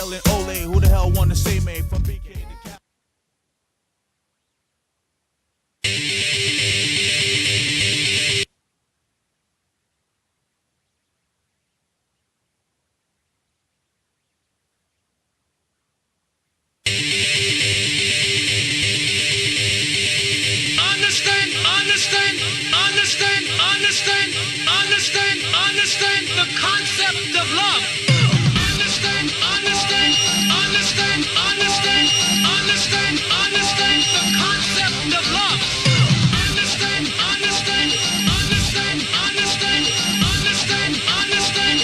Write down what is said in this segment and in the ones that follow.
yelling Ole, who the hell wanna say me from BK to Cap? Understand the concept of love. Understand the concept of love. Understand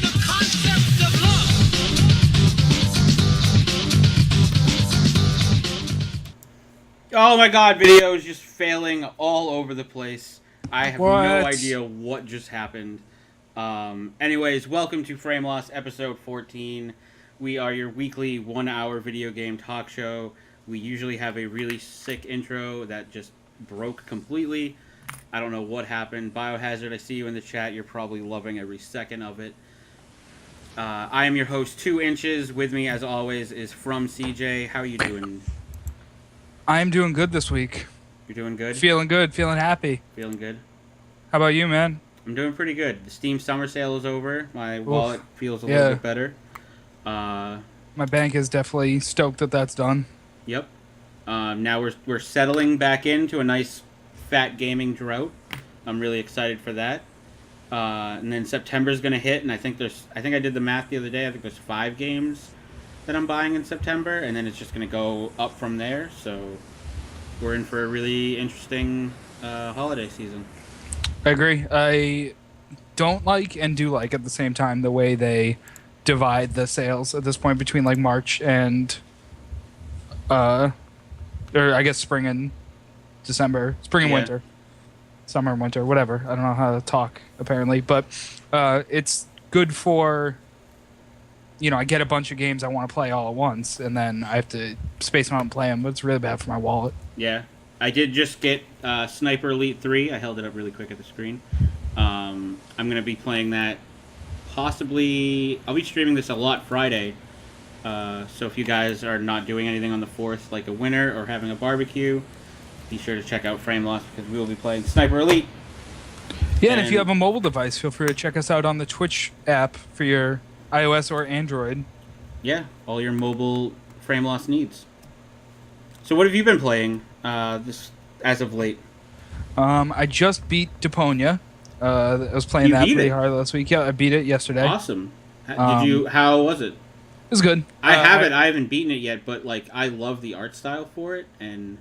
the concept of love. Oh my god, video is just failing all over the place. I have no What? idea what just happened. Anyways, welcome to Frameloss, episode 14. We are your weekly 1-hour video game talk show. We usually have a really sick intro that just broke completely. I don't know what happened. Biohazard, I see you in the chat. You're probably loving every second of it. I am your host, 2 Inches. With me, as always, is From CJ. How are you doing? I'm doing good this week. You're doing good? Feeling good, feeling happy. Feeling good? How about you, man? I'm doing pretty good. The Steam summer sale is over. My wallet feels a little bit better. My bank is definitely stoked that that's done. Yep. Now we're settling back into a nice fat gaming drought. I'm really excited for that. And then September's gonna hit, and I think I did the math the other day. I think there's 5 games that I'm buying in September, and then it's just gonna go up from there. So we're in for a really interesting holiday season. I agree. I don't like and do like at the same time the way they divide the sales at this point between like March and or I guess spring and December, spring and winter, summer and winter, whatever. I don't know how to talk apparently, but it's good for, you know, I get a bunch of games I want to play all at once, and then I have to space them out and play them, but it's really bad for my wallet. Yeah. I did just get Sniper Elite 3. I held it up really quick at the screen. I'm going to be playing that possibly... I'll be streaming this a lot Friday. So if you guys are not doing anything on the 4th, like a winter or having a barbecue, be sure to check out Frameloss, because we will be playing Sniper Elite. Yeah, and if you have a mobile device, feel free to check us out on the Twitch app for your iOS or Android. Yeah, all your mobile Frameloss needs. So what have you been playing this as of late? I just beat Deponia. I was playing that pretty hard last week. Yeah, I beat it yesterday. Awesome. How was it? It was good. I haven't beaten it yet, but like I love the art style for it, and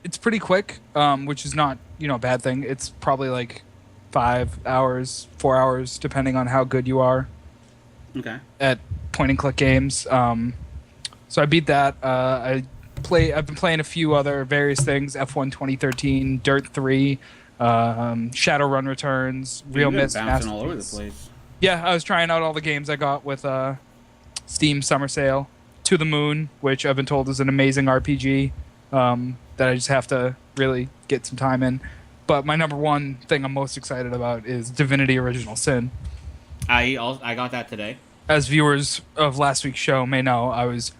it's pretty quick, which is not, you know, a bad thing. It's probably like 5 hours, 4 hours, depending on how good you are. Okay. At point and click games. So I beat that. I've been playing a few other various things: F1 2013, Dirt 3, Shadowrun Returns, Real Mist, bouncing all over the place. Yeah, I was trying out all the games I got with Steam Summer Sale. To the Moon, which I've been told is an amazing RPG that I just have to really get some time in. But my number one thing I'm most excited about is Divinity Original Sin. I got that today. As viewers of last week's show may know, I was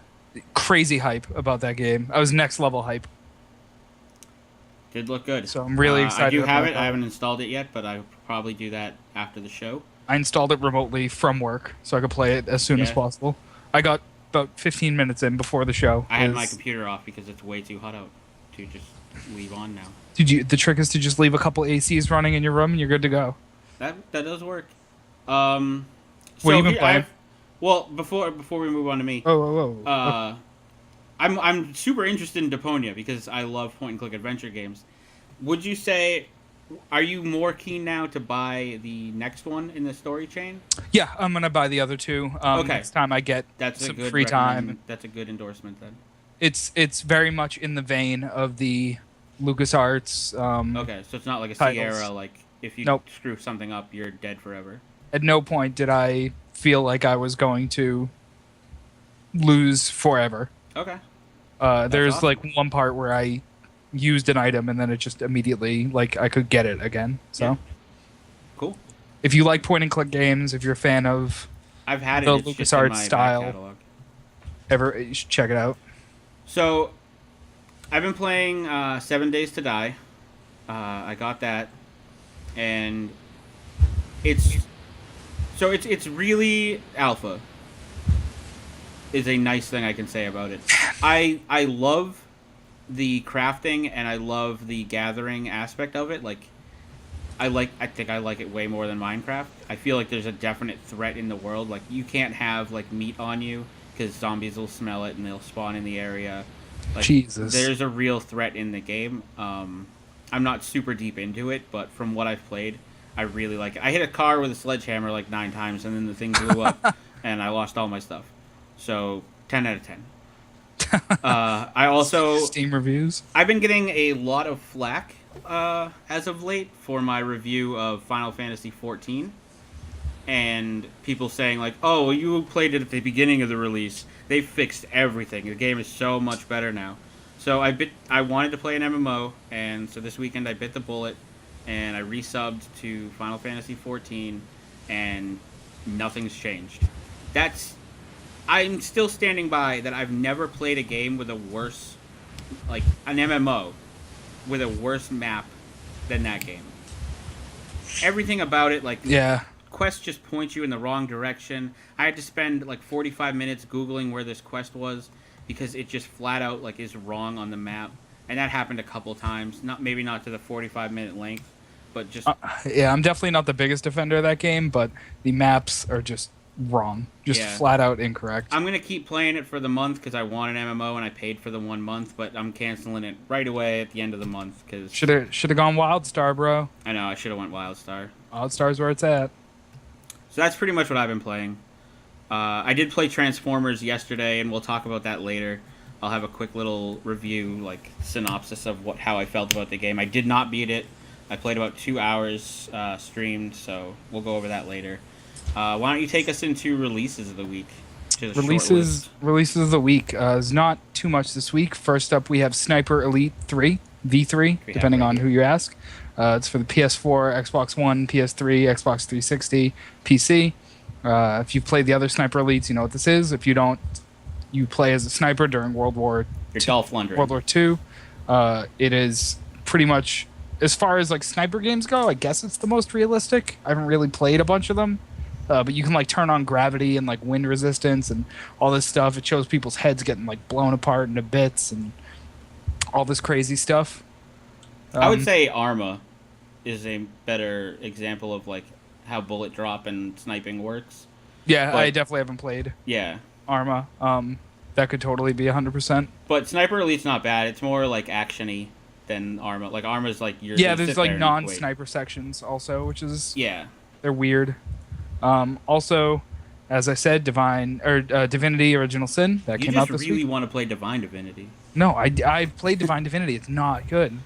crazy hype about that game. I was next level hype. Did look good. So I'm really excited. I do have about it. that. I haven't installed it yet, but I'll probably do that after the show. I installed it remotely from work so I could play it as soon as possible. I got about 15 minutes in before the show. I had my computer off because it's way too hot out to just leave on now. The trick is to just leave a couple ACs running in your room and you're good to go. That does work. What have you been playing? Well, before we move on to me, I'm super interested in Deponia because I love point and click adventure games. Would you say, are you more keen now to buy the next one in the story chain? Yeah, I'm gonna buy the other two. Okay. Next time I get some free time. That's a good endorsement then. It's very much in the vein of the LucasArts. Okay, so it's not like a titles. Sierra. Like if you screw something up, you're dead forever. At no point did I feel like I was going to lose forever. Okay. There's awesome. like one part where I used an item and then it just immediately, like, I could get it again. So cool. If you like point and click games, if you're a fan of I've had it. The It's just in LucasArts my back style. catalog. You should check it out. So, I've been playing 7 Days to Die. I got that, and it's really alpha. Is a nice thing I can say about it. I love the crafting and I love the gathering aspect of it. Like, I think I like it way more than Minecraft. I feel like there's a definite threat in the world. Like, you can't have like meat on you because zombies will smell it and they'll spawn in the area. Like, Jesus. There's a real threat in the game. I'm not super deep into it, but from what I've played, I really like it. I hit a car with a sledgehammer like 9 times, and then the thing blew up, and I lost all my stuff. So, 10 out of 10. I also... Steam reviews? I've been getting a lot of flack as of late for my review of Final Fantasy XIV. And people saying, like, oh, well, you played it at the beginning of the release. They fixed everything. The game is so much better now. So I wanted to play an MMO, and so this weekend I bit the bullet, and I resubbed to Final Fantasy XIV, and nothing's changed. I'm still standing by that I've never played a game with a worse, like, an MMO, with a worse map than that game. Everything about it, like... Yeah. Quest just points you in the wrong direction. I had to spend like 45 minutes Googling where this quest was because it just flat out like is wrong on the map. And that happened a couple times. Maybe not to the 45-minute length, but just... yeah, I'm definitely not the biggest defender of that game, but the maps are just wrong. Just flat out incorrect. I'm going to keep playing it for the month because I want an MMO and I paid for the 1 month, but I'm canceling it right away at the end of the month because... Should have gone WildStar, bro. I know, I should have went WildStar. WildStar's where it's at. So that's pretty much what I've been playing. I did play Transformers yesterday, and we'll talk about that later. I'll have a quick little review, like, synopsis of how I felt about the game. I did not beat it. I played about 2 hours streamed, so we'll go over that later. Why don't you take us into releases of the week? Releases of the week. There's not too much this week. First up, we have Sniper Elite 3, V3, depending on who you ask. It's for the PS4, Xbox One, PS3, Xbox 360, PC. If you've played the other Sniper Elites, you know what this is. If you don't, you play as a sniper during World War II. It is pretty much, as far as like sniper games go, I guess it's the most realistic. I haven't really played a bunch of them. But you can like turn on gravity and like wind resistance and all this stuff. It shows people's heads getting like blown apart into bits and all this crazy stuff. I would say Arma is a better example of like how bullet drop and sniping works. Yeah, I definitely haven't played. Yeah, Arma. That could totally be 100%. But Sniper Elite's not bad. It's more like actiony than Arma. Like Arma's like there's like non-sniper sections also, which is they're weird. Also, as I said, Divinity Original Sin that came out this week. You really want to play Divine Divinity? No, I played Divine Divinity. It's not good.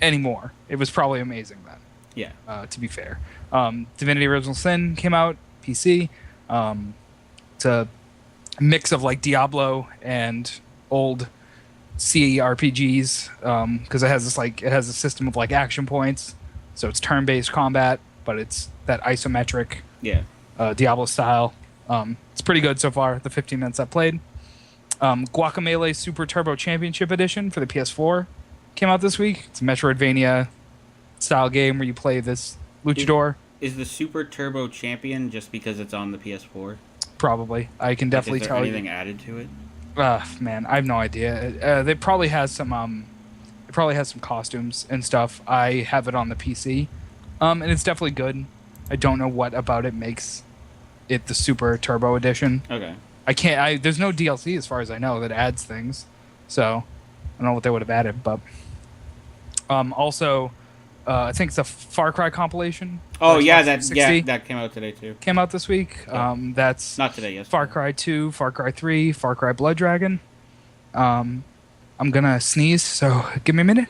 Anymore. It was probably amazing then. Yeah. To be fair, Divinity Original Sin came out PC. It's a mix of like Diablo and old CE RPGs because it has a system of like action points, so it's turn-based combat, but it's that isometric Diablo style. It's pretty good so far. The 15 minutes I played. Guacamelee Super Turbo Championship Edition for the PS4 came out this week. It's a Metroidvania style game where you play this luchador. Is the Super Turbo Champion just because it's on the PS4? Probably. I can definitely tell you. Is there anything added to it? Man, I have no idea. They probably has some. It probably has some costumes and stuff. I have it on the PC, and it's definitely good. I don't know what about it makes it the Super Turbo Edition. Okay. I can't. There's no DLC as far as I know that adds things, so I don't know what they would have added. But also, I think it's a Far Cry compilation. Oh yeah, that came out today too. Came out this week. That's not today. Yes. Far Cry 2, Far Cry 3, Far Cry Blood Dragon. I'm gonna sneeze, so give me a minute.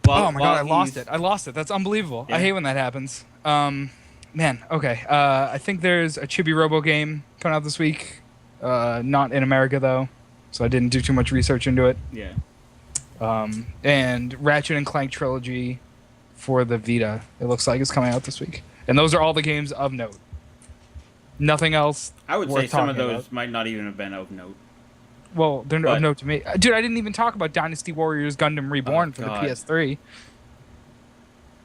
Oh my god, I lost it. I lost it. That's unbelievable. Yeah. I hate when that happens. Man, okay. I think there's a Chibi Robo game coming out this week. Not in America though, so I didn't do too much research into it. Yeah. And Ratchet and Clank Trilogy for the Vita. It looks like it's coming out this week, and those are all the games of note. Nothing else. I would worth say some of talking those about. might not even have been of note. Well, they're But- of note to me, dude. I didn't even talk about Dynasty Warriors Gundam Reborn for God. the PS3.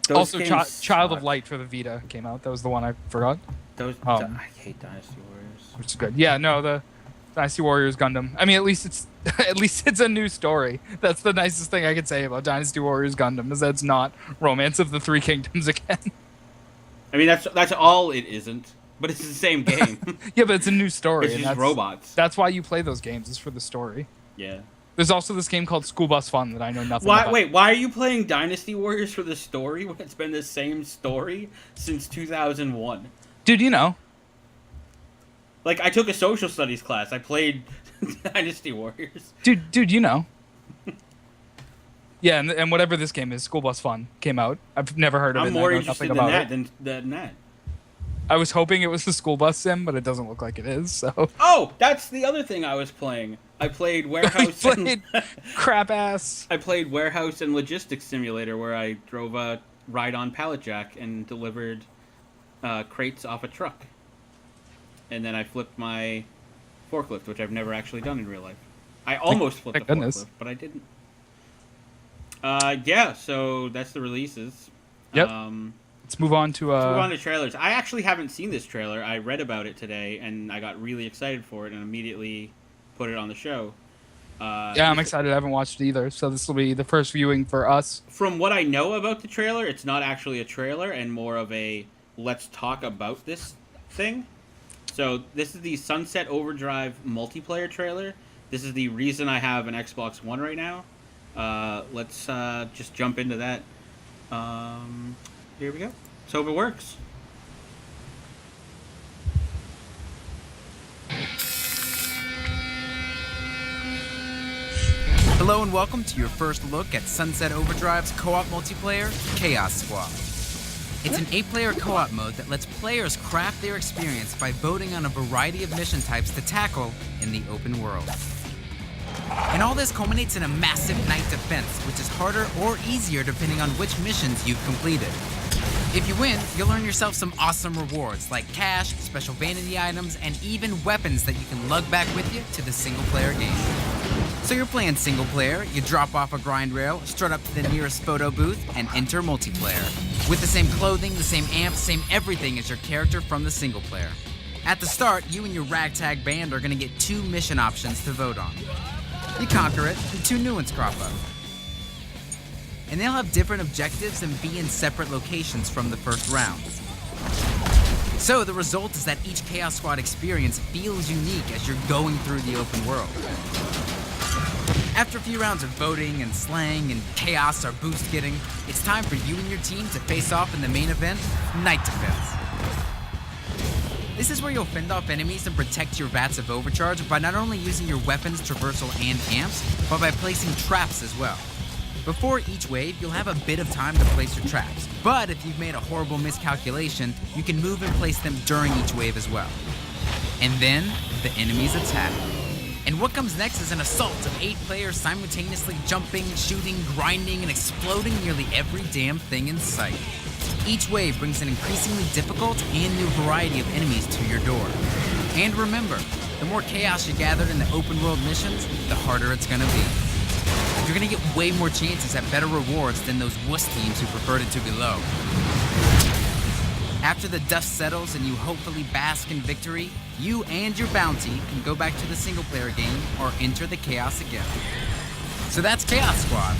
Those Also, games Child of suck. Light for the Vita came out. That was the one I forgot, Those Um, I hate Dynasty Warriors. which is good. Yeah, no, the Dynasty Warriors Gundam. I mean, at least it's a new story. That's the nicest thing I could say about Dynasty Warriors Gundam is that it's not Romance of the Three Kingdoms again. I mean, that's all it isn't, but it's the same game. Yeah, but it's a new story. It's and just that's, robots. That's why you play those games. Is for the story. Yeah. There's also this game called School Bus Fun that I know nothing Why? about. Wait, why are you playing Dynasty Warriors for the story when it's been the same story since 2001? Dude, you know. Like, I took a social studies class. I played Dynasty Warriors. Dude, you know. Yeah, and whatever this game is, School Bus Fun came out. I've never heard of it. I'm and I more know interested nothing in about that it. than that. I was hoping it was the school bus sim, but it doesn't look like it is. So Oh, that's the other thing I was playing. I played I Warehouse. played crap ass. I played Warehouse and Logistics Simulator, where I drove a ride-on pallet jack and delivered crates off a truck. And then I flipped my forklift, which I've never actually done in real life. I almost flipped thank the goodness. forklift, but I didn't. Yeah, so that's the releases. Yep. Let's Let's move on to move on to trailers. I actually haven't seen this trailer. I read about it today, and I got really excited for it and immediately put it on the show. yeah, I'm excited. I haven't watched it either, so this will be the first viewing for us. From what I know about the trailer, it's not actually a trailer and more of a let's talk about this thing. So this is the Sunset Overdrive multiplayer trailer. This is the reason I have an Xbox One right now. Let's just jump into that. Here we go. Let's hope it works. Hello and welcome to your first look at Sunset Overdrive's co-op multiplayer, Chaos Squad. It's an 8-player co-op mode that lets players craft their experience by voting on a variety of mission types to tackle in the open world. And all this culminates in a massive night defense, which is harder or easier depending on which missions you've completed. If you win, you'll earn yourself some awesome rewards like cash, special vanity items, and even weapons that you can lug back with you to the single-player game. So you're playing single player, you drop off a grind rail, strut up to the nearest photo booth, and enter multiplayer. With the same clothing, the same amp, same everything as your character from the single player. At the start, you and your ragtag band are gonna get 2 mission options to vote on. You conquer it, and 2 new ones crop up. And they'll have different objectives and be in separate locations from the first round. So the result is that each Chaos Squad experience feels unique as you're going through the open world. After a few rounds of voting and slang and chaos or boost getting, it's time for you and your team to face off in the main event, Night Defense. This is where you'll fend off enemies and protect your vats of overcharge by not only using your weapons, traversal, and amps, but by placing traps as well. Before each wave, you'll have a bit of time to place your traps, but if you've made a horrible miscalculation, you can move and place them during each wave as well. And then, the enemies attack. And what comes next is an assault of 8 players simultaneously jumping, shooting, grinding, and exploding nearly every damn thing in sight. Each wave brings an increasingly difficult and new variety of enemies to your door. And remember, the more chaos you gather in the open world missions, the harder it's gonna be. You're gonna get way more chances at better rewards than those wuss teams who preferred it to be low. After the dust settles and you hopefully bask in victory, you and your bounty can go back to the single-player game or enter the chaos again. So that's Chaos Squad,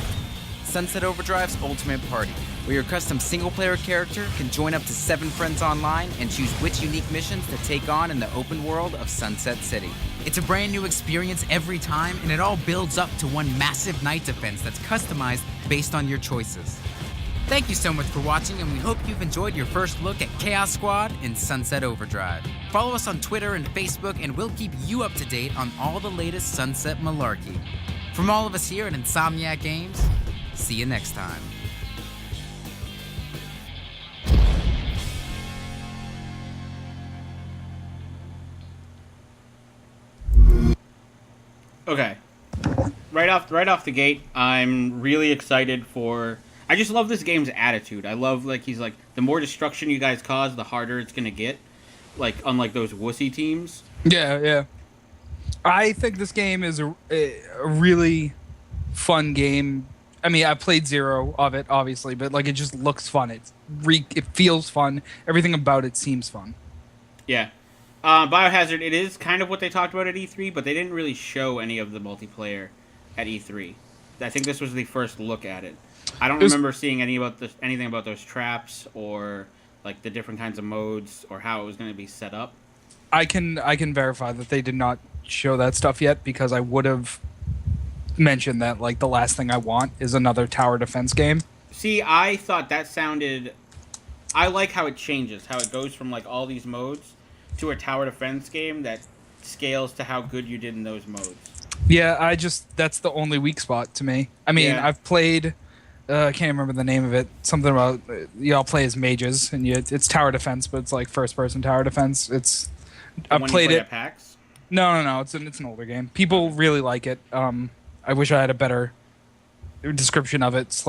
Sunset Overdrive's ultimate party, where your custom single-player character can join up to 7 friends online and choose which unique missions to take on in the open world of Sunset City. It's a brand new experience every time, and it all builds up to one massive night defense that's customized based on your choices. Thank you so much for watching, and we hope you've enjoyed your first look at Chaos Squad in Sunset Overdrive. Follow us on Twitter and Facebook, and we'll keep you up to date on all the latest Sunset malarkey. From all of us here at Insomniac Games, see you next time. Okay. Right off the gate, I'm really excited for. I just love this game's attitude. I love, like, he's like, the more destruction you guys cause, the harder it's gonna get. Like, unlike those wussy teams. Yeah. I think this game is a really fun game. I mean, I played 0 of it, obviously, but like it just looks fun. It feels fun. Everything about it seems fun. Yeah. Biohazard, it is kind of what they talked about at E3, but they didn't really show any of the multiplayer at E3. I think this was the first look at it. I don't remember seeing anything about those traps or like the different kinds of modes or how it was going to be set up. I can verify that they did not show that stuff yet because I would have mentioned that like the last thing I want is another tower defense game. See, I thought that sounded... I like how it changes, how it goes from like all these modes to a tower defense game that scales to how good you did in those modes. Yeah, that's the only weak spot to me. I mean, Yeah. I've played... I can't remember the name of it. Something about y'all play as mages, and it's tower defense, but it's like first-person tower defense. I've played it. At PAX? No. It's an older game. People really like it. I wish I had a better description of it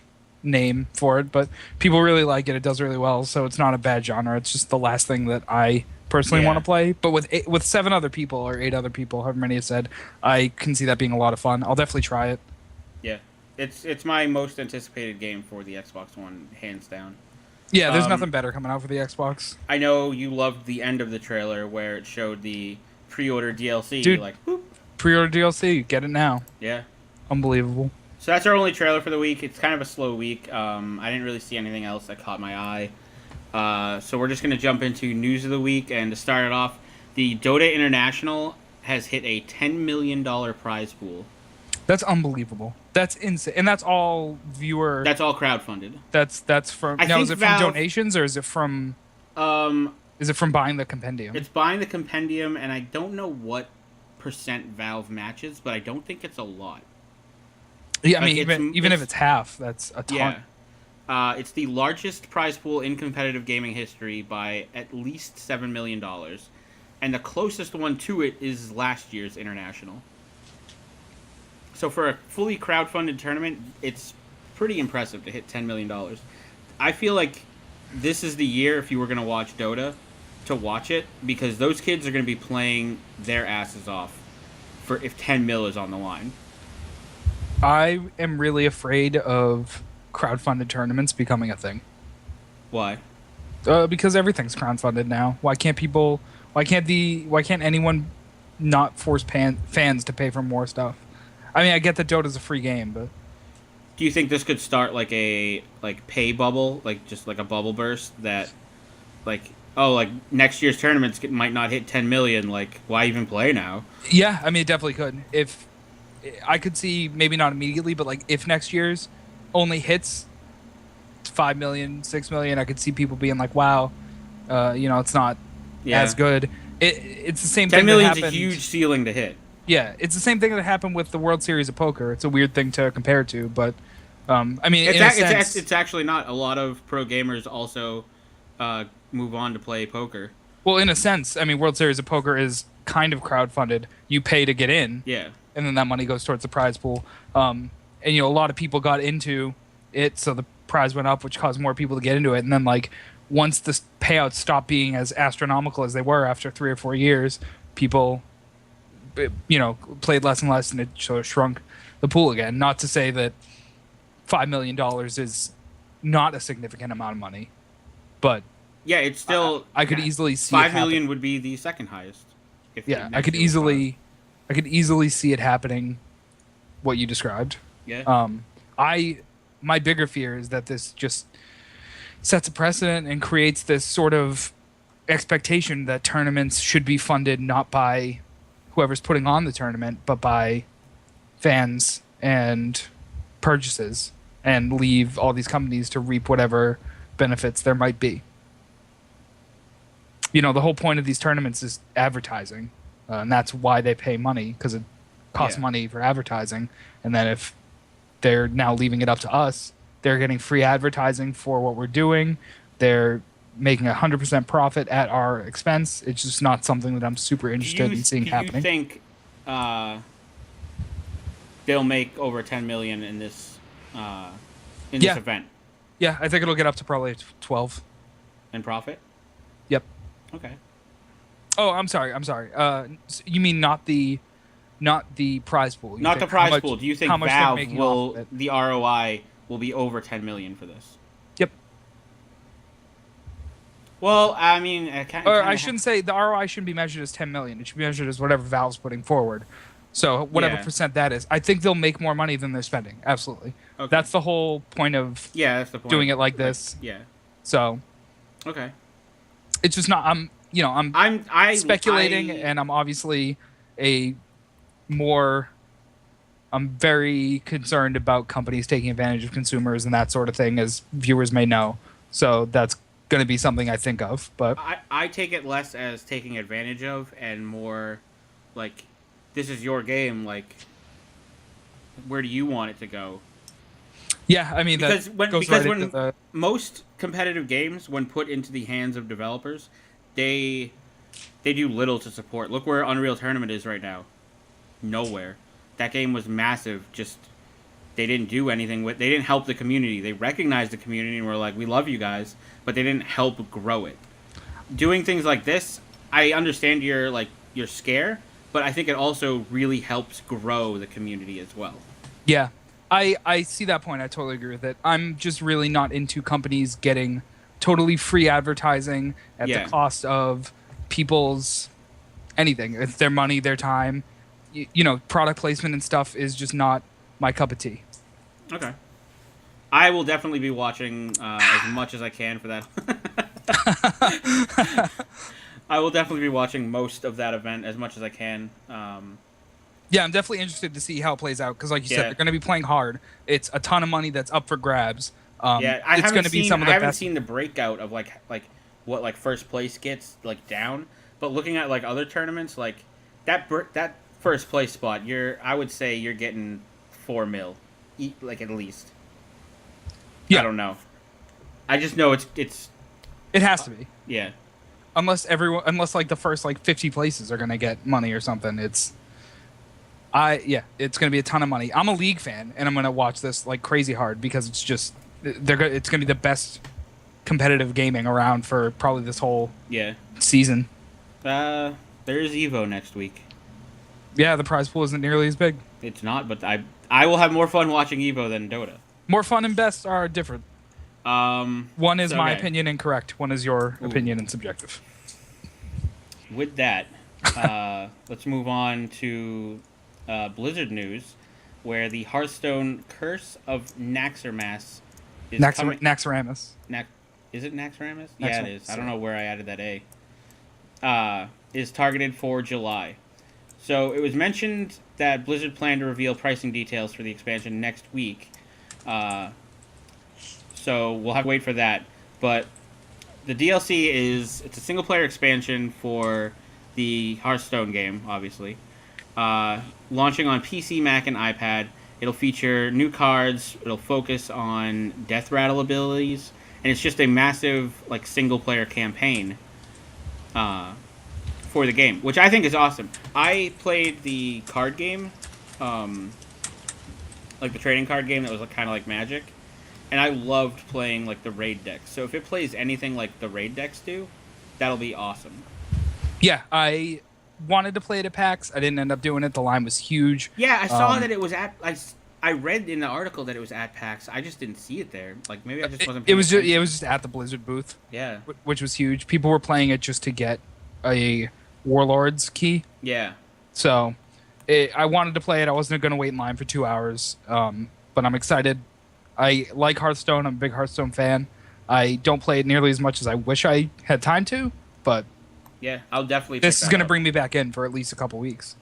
/ name for it, but people really like it. It does really well, so it's not a bad genre. It's just the last thing that I personally want to play. But with 7 other people or 8 other people, however many have said, I can see that being a lot of fun. I'll definitely try it. Yeah. It's my most anticipated game for the Xbox One, hands down. Yeah, there's nothing better coming out for the Xbox. I know you loved the end of the trailer where it showed the pre-order DLC. Dude, like, whoop. Pre-order DLC, get it now. Yeah. Unbelievable. So that's our only trailer for the week. It's kind of a slow week. I didn't really see anything else that caught my eye. So we're just going to jump into news of the week. And to start it off, the Dota International has hit a $10 million prize pool. That's unbelievable. That's insane. And that's all viewer... That's all crowdfunded. That's from... Now, is it from donations or is it from... Is it from buying the compendium? It's buying the compendium, and I don't know what percent Valve matches, but I don't think it's a lot. Yeah, I mean, even if it's half, that's a ton. Yeah. It's the largest prize pool in competitive gaming history by at least $7 million. And the closest one to it is last year's International. So for a fully crowdfunded tournament, it's pretty impressive to hit $10 million. I feel like this is the year, if you were going to watch Dota, to watch it, because those kids are going to be playing their asses off for if 10 mil is on the line. I am really afraid of crowdfunded tournaments becoming a thing. Why? Because everything's crowdfunded now. Why can't anyone not force fans to pay for more stuff? I mean, I get that Dota's a free game, but do you think this could start like a pay bubble, like just like a bubble burst that, like, oh, like next year's tournaments might not hit 10 million? Like, why even play now? Yeah, I mean, it definitely could. If I could see, maybe not immediately, but like if next year's only hits 5 million, 6 million, I could see people being like, wow, it's not as good. It's the same 10 thing. 10 million is a huge ceiling to hit. Yeah, it's the same thing that happened with the World Series of Poker. It's a weird thing to compare to, but I mean, it's actually not. A lot of pro gamers also move on to play poker. Well, in a sense, I mean, World Series of Poker is kind of crowdfunded. You pay to get in, yeah, and then that money goes towards the prize pool. And a lot of people got into it, so the prize went up, which caused more people to get into it. And then, like, once the payouts stopped being as astronomical as they were after 3 or 4 years, people, played less and less, and it sort of shrunk the pool again. Not to say that $5 million is not a significant amount of money, but yeah, it's still. I could easily see 5 million would be the second highest. I could easily see it happening. What you described. Yeah. My bigger fear is that this just sets a precedent and creates this sort of expectation that tournaments should be funded not by whoever's putting on the tournament, but by fans and purchases, and leave all these companies to reap whatever benefits there might be. The whole point of these tournaments is advertising, and that's why they pay money, because it costs money for advertising. And then if they're now leaving it up to us, they're getting free advertising for what we're doing. They're making 100% profit at our expense. It's just not something that I'm super interested in seeing happening. Do you think they'll make over 10 million in this in Yeah. this event Yeah, I think it'll get up to probably 12. in profit. Yep. Okay. Oh, I'm sorry. You mean not the prize pool? You Not the think how prize much- pool. Do you think how much they're Valve making off will of it? the ROI will be over 10 million for this? Yep. Well, I mean, I shouldn't say the ROI shouldn't be measured as 10 million. It should be measured as whatever Valve's putting forward. So whatever Yeah. percent that is, I think they'll make more money than they're spending. Absolutely. Okay. That's the whole point of Yeah, that's the point. doing it like this. Yeah. So Okay. it's just not. I'm speculating, and I'm obviously I'm very concerned about companies taking advantage of consumers and that sort of thing, as viewers may know. So that's going to be something I think of. But I take it less as taking advantage of and more like, this is your game. Like, where do you want it to go? yeah, I mean, Because that when goes because right when into the, most competitive games, when put into the hands of developers, they do little to support. Look where Unreal Tournament is right now. Nowhere. That game was massive. Just they didn't do anything with. They didn't help the community. They recognized the community and were like, "We love you guys," but they didn't help grow it. Doing things like this, I understand your scare, but I think it also really helps grow the community as well. yeah, I see that point. I totally agree with it. I'm just really not into companies getting totally free advertising at Yeah. the cost of people's anything. It's their money, their time. Product placement and stuff is just not my cup of tea. Okay. I will definitely be watching as much as I can for that. I will definitely be watching most of that event as much as I can. Yeah, I'm definitely interested to see how it plays out because, like you Yeah. said, they're going to be playing hard. It's a ton of money that's up for grabs. Yeah, I it's haven't going to be seen. some of I the haven't best. seen the breakout of like what first place gets down. But looking at other tournaments, that first place spot, I would say you're getting 4 mil, at least. Yeah. I don't know. I just know it's It has to be. yeah. Unless the first 50 places are going to get money or something. It's going to be a ton of money. I'm a League fan and I'm going to watch this like crazy hard because it's just it's going to be the best competitive gaming around for probably this whole Yeah. season. There's Evo next week. Yeah, the prize pool isn't nearly as big. It's not, but I will have more fun watching Evo than Dota. More fun and best are different. One is my okay. opinion and correct. One is your opinion and subjective. With that, let's move on to Blizzard news, where the Hearthstone Curse of Naxxramas is coming. Naxxramas. Is it Naxxramas? Yeah, it is. I don't yeah. know where I added that A. Is targeted for July. So it was mentioned that Blizzard planned to reveal pricing details for the expansion next week. So we'll have to wait for that. But the DLC it's a single-player expansion for the Hearthstone game, obviously. Launching on PC, Mac, and iPad. It'll feature new cards. It'll focus on death rattle abilities. And it's just a massive single-player campaign for the game, which I think is awesome. I played the card game, the trading card game that was kind of like Magic, and I loved playing the raid decks. So if it plays anything like the raid decks do, that'll be awesome. Yeah, I wanted to play it at PAX. I didn't end up doing it. The line was huge. Yeah, I saw that it was at. I read in the article that it was at PAX. I just didn't see it there. Maybe I just wasn't. It was just at the Blizzard booth. Yeah. Which was huge. People were playing it just to get a Warlords key. Yeah. So I wanted to play it. I wasn't going to wait in line for 2 hours. But I'm excited. I like Hearthstone. I'm a big Hearthstone fan. I don't play it nearly as much as I wish I had time to, but yeah, I'll definitely. This is going to bring me back in for at least a couple weeks.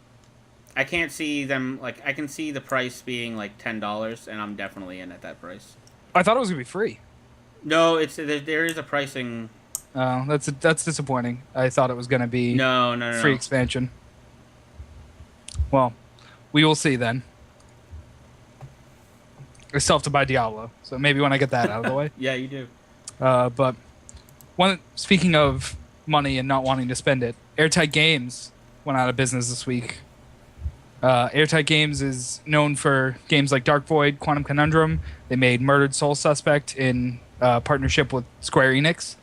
I can't see them I can see the price being $10, and I'm definitely in at that price. I thought it was going to be free. No, there is a pricing. Oh, that's disappointing. I thought it was going to be no free expansion. Well, we will see then. I still have to buy Diablo, so maybe when I get that out of the way. Yeah, you do. But speaking of money and not wanting to spend it, Airtight Games went out of business this week. Airtight Games is known for games like Dark Void, Quantum Conundrum. They made Murdered Soul Suspect in partnership with Square Enix.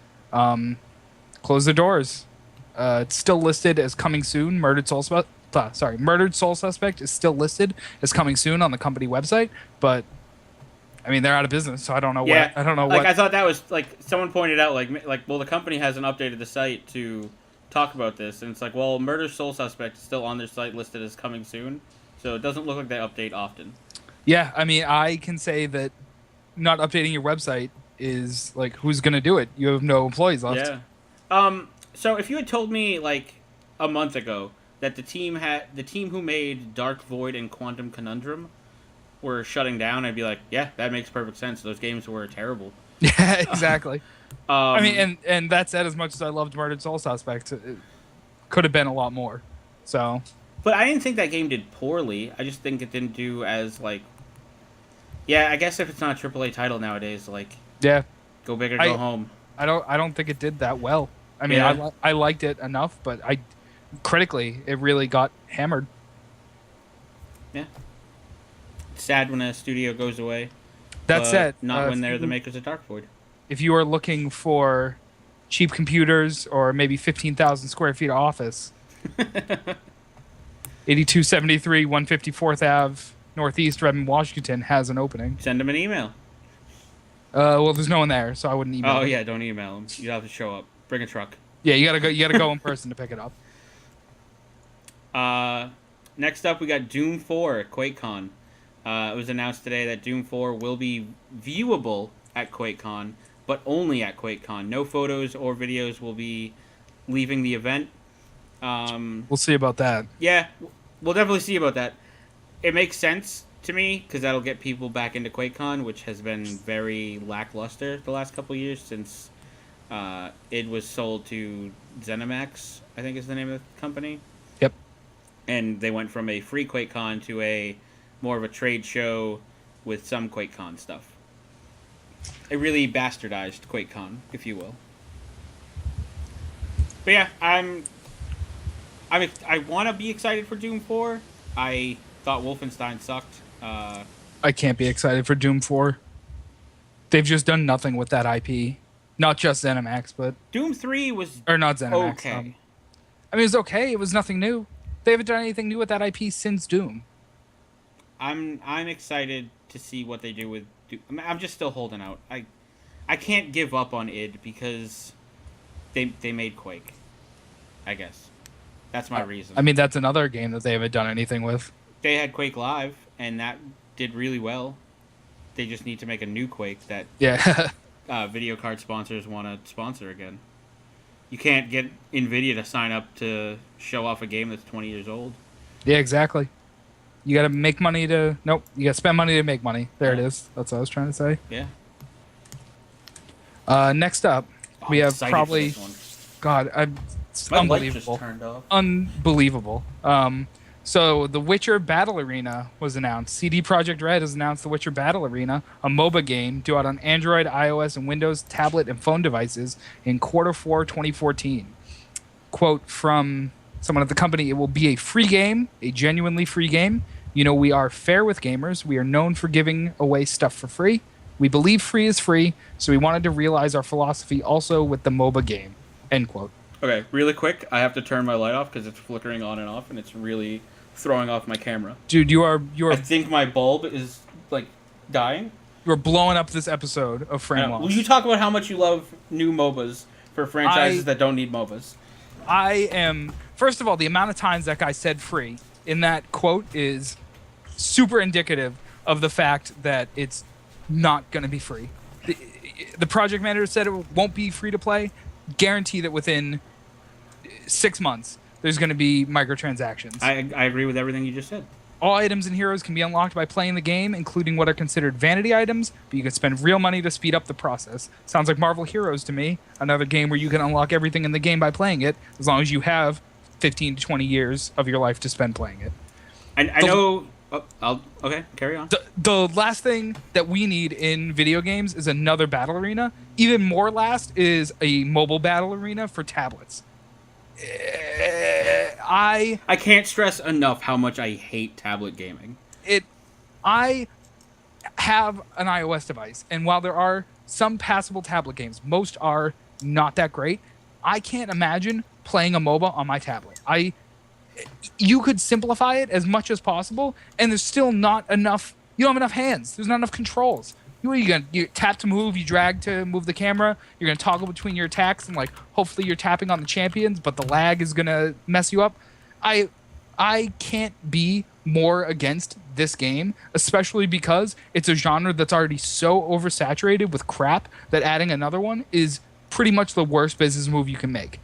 Closed their doors. It's still listed as coming soon. Murdered Soul Suspect is still listed as coming soon on the company website, but I mean they're out of business, so I don't know Yeah, what. I don't know like, what. I thought that was like someone pointed out, well, the company hasn't updated the site to talk about this, and it's like, well, Murder Soul Suspect is still on their site listed as coming soon, so it doesn't look like they update often. Yeah, I mean, I can say that not updating your website is like, who's gonna do it? You have no employees left. Yeah. So if you had told me like a month ago that the team who made Dark Void and Quantum Conundrum were shutting down, I'd be like, yeah, that makes perfect sense. Those games were terrible. Yeah, exactly. I mean, Um, and that said, as much as I loved Murdered Soul Suspect, it could have been a lot more. So, But I didn't think that game did poorly. I just think it didn't do as like. Yeah, I guess if it's not a AAA title nowadays, like, yeah, go big or go home. I don't think it did that well. I mean, Yeah. I liked it enough, but critically, it really got hammered. Yeah. It's sad when a studio goes away. That but said, not when if they're you- the makers of Dark Void. If you are looking for cheap computers or maybe 15,000 square feet of office, 8273 154th Ave Northeast Redmond, Washington has an opening. Send them an email. Well, there's no one there, so I wouldn't email. Oh them. yeah, don't email them. You have to show up. Bring a truck. Yeah, you gotta go in person to pick it up. Next up, we got Doom 4 at QuakeCon. It was announced today that Doom 4 will be viewable at QuakeCon, but only at QuakeCon. No photos or videos will be leaving the event. We'll see about that. Yeah, we'll definitely see about that. It makes sense to me because that'll get people back into QuakeCon, which has been very lackluster the last couple years since it was sold to ZeniMax, I think is the name of the company. Yep. And they went from a free QuakeCon to a more of a trade show with some QuakeCon stuff. It really bastardized QuakeCon, if you will. But yeah, I want to be excited for Doom 4. I thought Wolfenstein sucked. I can't be excited for Doom 4. They've just done nothing with that IP. Not just ZeniMax, but Doom 3 was or not ZeniMax. okay. I mean, it was okay. It was nothing new. They haven't done anything new with that IP since Doom. I'm excited to see what they do with Doom. I'm just still holding out. I can't give up on id because they made Quake. I guess that's my reason. I mean, that's another game that they haven't done anything with. They had Quake Live, and that did really well. They just need to make a new Quake that Yeah. video card sponsors want to sponsor again. You can't get NVIDIA to sign up to show off a game that's 20 years old. Yeah, exactly. You got to make money to... Nope. You got to spend money to make money. There it is. That's what I was trying to say. Yeah. Next up, we I'm have excited probably... for this one. God, it's My light just unbelievable. turned off. Unbelievable. So The Witcher Battle Arena was announced. CD Projekt Red has announced The Witcher Battle Arena, a MOBA game due out on Android, iOS, and Windows tablet and phone devices in Q4 2014. Quote from someone at the company, "It will be a free game, a genuinely free game. You know, we are fair with gamers. We are known for giving away stuff for free. We believe free is free, so we wanted to realize our philosophy also with the MOBA game." End quote. Okay, really quick, I have to turn my light off because it's flickering on and off, and it's really throwing off my camera. Dude, you are I think my bulb is, like, dying. you're blowing up this episode of I know. Frameloss. Will you talk about how much you love new MOBAs for franchises that don't need MOBAs? I am... First of all, the amount of times that guy said free in that quote is super indicative of the fact that it's not going to be free. The project manager said it won't be free to play. Guarantee that within 6 months, there's going to be microtransactions. I agree with everything you just said. All items and heroes can be unlocked by playing the game, including what are considered vanity items, but you can spend real money to speed up the process. Sounds like Marvel Heroes to me, another game where you can unlock everything in the game by playing it, as long as you have 15 to 20 years of your life to spend playing it. And I know... Okay, carry on. The last thing that we need in video games is another battle arena. Even more last is a mobile battle arena for tablets. I can't stress enough how much I hate tablet gaming. I have an iOS device, and while there are some passable tablet games, most are not that great. I can't imagine playing a MOBA on my tablet. You could simplify it as much as possible, and there's still not enough. You don't have enough hands. There's not enough controls. You tap to move, you drag to move the camera. You're gonna toggle between your attacks, and like hopefully you're tapping on the champions, but the lag is gonna mess you up. I can't be more against this game, especially because it's a genre that's already so oversaturated with crap that adding another one is pretty much the worst business move you can make.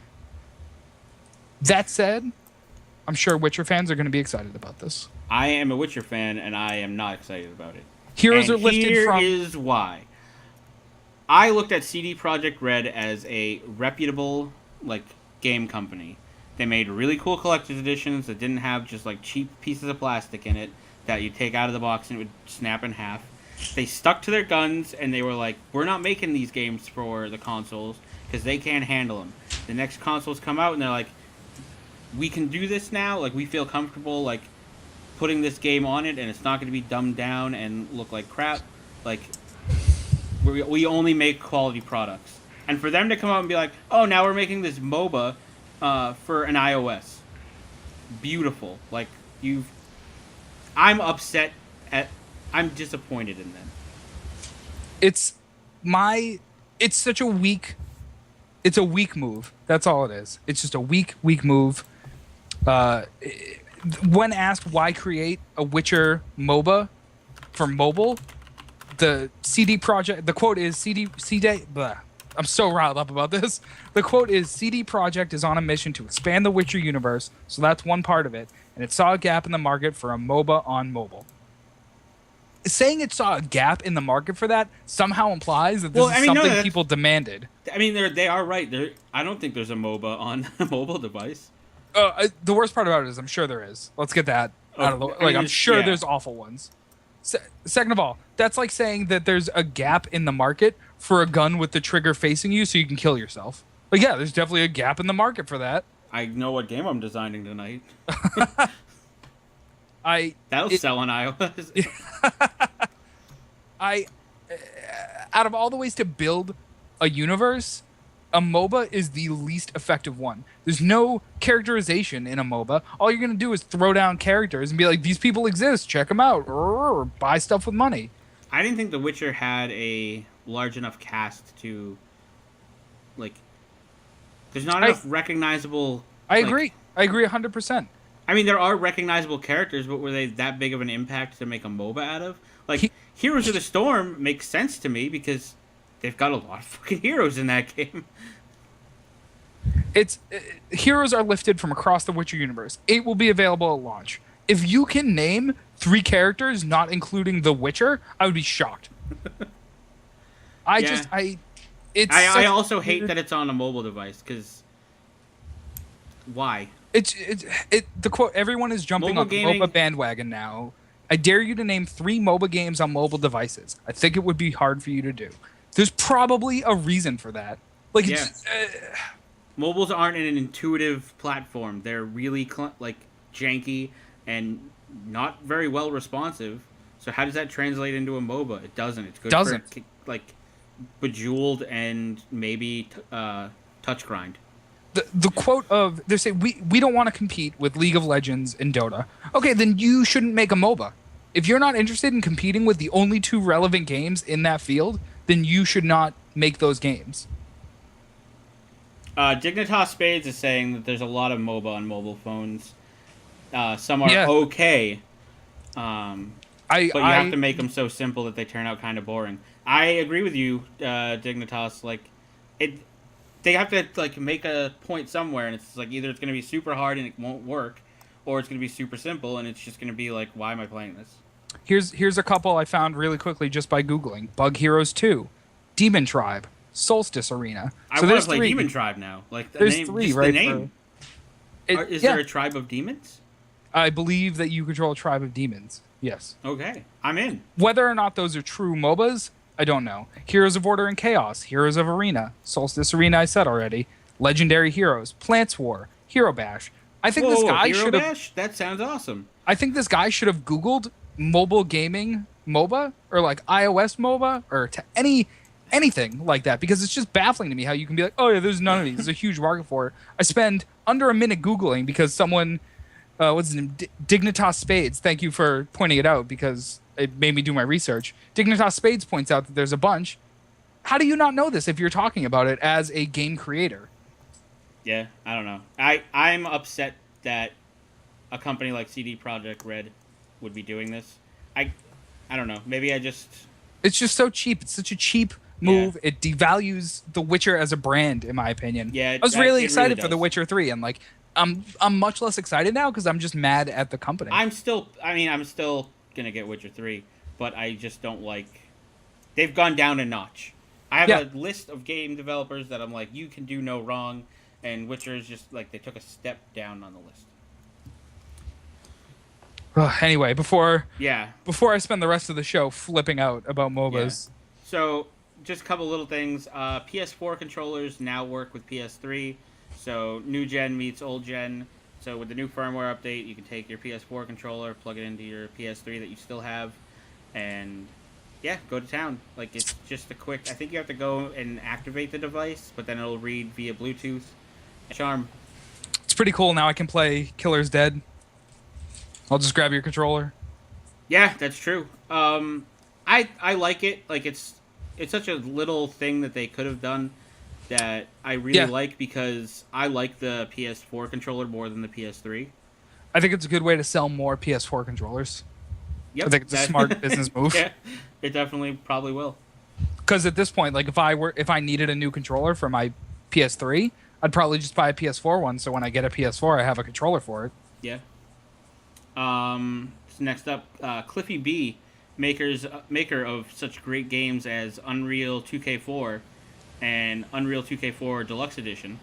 That said, I'm sure Witcher fans are going to be excited about this. I am a Witcher fan, and I am not excited about it. Heroes are lifted from... Here is why. I looked at CD Projekt Red as a reputable game company. They made really cool collector's editions that didn't have just cheap pieces of plastic in it that you take out of the box and it would snap in half. They stuck to their guns, and they were like, we're not making these games for the consoles because they can't handle them. The next consoles come out, and they're like, we can do this now. We feel comfortable putting this game on it, and it's not going to be dumbed down and look like crap. We only make quality products. And for them to come out and be like, oh, now we're making this MOBA for an iOS. Beautiful. I'm upset I'm disappointed in them. It's such a weak... It's a weak move. That's all it is. It's just a weak move. When asked why create a Witcher MOBA for mobile, the quote is I'm so riled up about this. The quote is, CD Projekt is on a mission to expand the Witcher universe, so that's one part of it, and it saw a gap in the market for a MOBA on mobile. Saying it saw a gap in the market for that somehow implies that this is something people demanded. I mean, they are right. I don't think there's a MOBA on a mobile device. The worst part about it is I'm sure there is. Let's get that out of the way. I'm sure there's awful ones. Second of all, that's like saying that there's a gap in the market for a gun with the trigger facing you so you can kill yourself. Yeah, there's definitely a gap in the market for that. I know what game I'm designing tonight. That'll sell on iOS. Out of all the ways to build a universe, a MOBA is the least effective one. There's no characterization in a MOBA. All you're going to do is throw down characters and be like, these people exist, check them out, or buy stuff with money. I didn't think The Witcher had a large enough cast to, there's not enough recognizable... I agree 100%. I mean, there are recognizable characters, but were they that big of an impact to make a MOBA out of? Heroes of the Storm makes sense to me because they've got a lot of fucking heroes in that game. Heroes are lifted from across the Witcher universe. 8 will be available at launch. If you can name 3 characters, not including the Witcher, I would be shocked. I also hate that it's on a mobile device because why? The quote, everyone is jumping on the MOBA bandwagon now. I dare you to name 3 MOBA games on mobile devices. I think it would be hard for you to do. There's probably a reason for that. Mobiles aren't an intuitive platform. They're really janky and not very well responsive. So how does that translate into a MOBA? It doesn't. It's good for Bejeweled and maybe Touch Grind. The quote of, they say, we don't want to compete with League of Legends and Dota. Okay, then you shouldn't make a MOBA. If you're not interested in competing with the only 2 relevant games in that field, then you should not make those games. Dignitas Spades is saying that there's a lot of MOBA on mobile phones. Some are okay, but you have to make them so simple that they turn out kind of boring. I agree with you, Dignitas. They have to make a point somewhere, and it's either it's going to be super hard and it won't work, or it's going to be super simple and it's just going to be why am I playing this? Here's a couple I found really quickly just by Googling. Bug Heroes 2, Demon Tribe, Solstice Arena. I want to play Demon Tribe now. There's 3, right? The name. Is there a tribe of demons? I believe that you control a tribe of demons. Yes. Okay, I'm in. Whether or not those are true MOBAs, I don't know. Heroes of Order and Chaos, Heroes of Arena, Solstice Arena I said already, Legendary Heroes, Plants War, Hero Bash, I think Whoa, this whoa, guy Hero should have. Bash? That sounds awesome. I think this guy should have Googled mobile gaming MOBA or like iOS MOBA or anything like that, because it's just baffling to me how you can be like, oh yeah, there's none of these. There's a huge market for it. I spend under a minute Googling because someone, what's his name, Dignitas Spades. Thank you for pointing it out because it made me do my research. Dignitas Spades points out that there's a bunch. How do you not know this if you're talking about it as a game creator? Yeah, I don't know. I'm upset that a company like CD Projekt Red would be doing this. I don't know. Maybe I just... It's just so cheap. It's such a cheap move. Yeah. It devalues The Witcher as a brand, in my opinion. Yeah, I was really excited really for The Witcher 3, and like, I'm much less excited now because I'm just mad at the company. I'm still gonna get Witcher 3, but I just don't like... They've gone down a notch. I have a list of game developers that I'm like, you can do no wrong, and Witcher is just like, they took a step down on the list. Anyway, before I spend the rest of the show flipping out about MOBAs. Yeah. So, just a couple little things. PS4 controllers now work with PS3. So, new gen meets old gen. So, with the new firmware update, you can take your PS4 controller, plug it into your PS3 that you still have, and yeah, go to town. Like, it's just a quick... I think you have to go and activate the device, but then it'll read via Bluetooth. Charm. It's pretty cool. Now I can play Killer's Dead. I'll just grab your controller. Yeah, that's true. I like it. Like, it's such a little thing that they could have done that I really like, because I like the PS4 controller more than the PS3. I think it's a good way to sell more PS4 controllers. Yep, I think it's a smart business move. Yeah, it definitely probably will. Because at this point, like, if I needed a new controller for my PS3, I'd probably just buy a PS4 one. So when I get a PS4, I have a controller for it. Yeah. So next up, Cliffy B, maker of such great games as Unreal 2K4 and Unreal 2K4 Deluxe Edition,